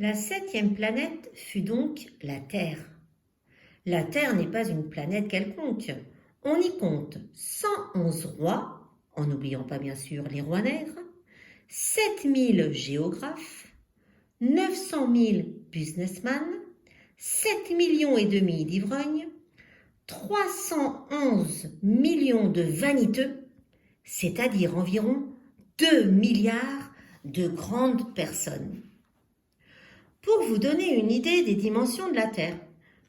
La septième planète fut donc la Terre. La Terre n'est pas une planète quelconque. On y compte 111 rois, en n'oubliant pas bien sûr les rois nègres, 7000 géographes, 900 000 businessmen, 7 millions et demi d'ivrognes, 311 millions de vaniteux, c'est-à-dire environ 2 milliards de grandes personnes. Pour vous donner une idée des dimensions de la Terre,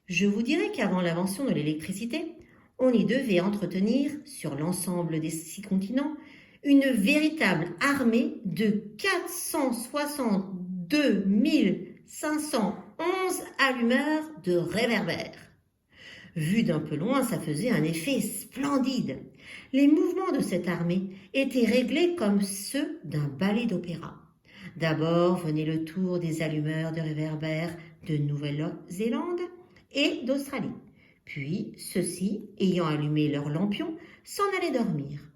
je vous dirais qu'avant l'invention de l'électricité, on y devait entretenir, sur l'ensemble des 6 continents, une véritable armée de 462 511 allumeurs de réverbères. Vu d'un peu loin, ça faisait un effet splendide. Les mouvements de cette armée étaient réglés comme ceux d'un ballet d'opéra. D'abord venait le tour des allumeurs de réverbères de Nouvelle-Zélande et d'Australie. Puis, ceux-ci, ayant allumé leurs lampions, s'en allaient dormir.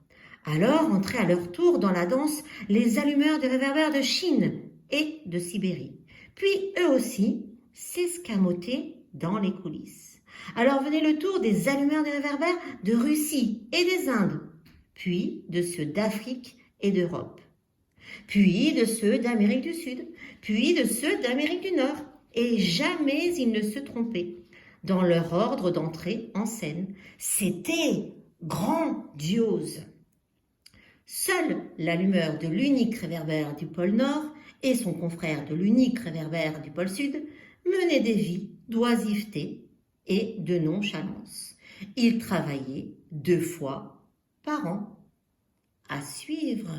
Alors entraient à leur tour dans la danse les allumeurs de réverbères de Chine et de Sibérie. Puis, eux aussi, s'escamotaient dans les coulisses. Alors venait le tour des allumeurs de réverbères de Russie et des Indes, puis de ceux d'Afrique et d'Europe, puis de ceux d'Amérique du Sud, puis de ceux d'Amérique du Nord. Et jamais ils ne se trompaient dans leur ordre d'entrée en scène. C'était grandiose. Seul l'allumeur de l'unique réverbère du pôle Nord et son confrère de l'unique réverbère du pôle Sud menaient des vies d'oisiveté et de nonchalance. Ils travaillaient 2 fois par an. À suivre.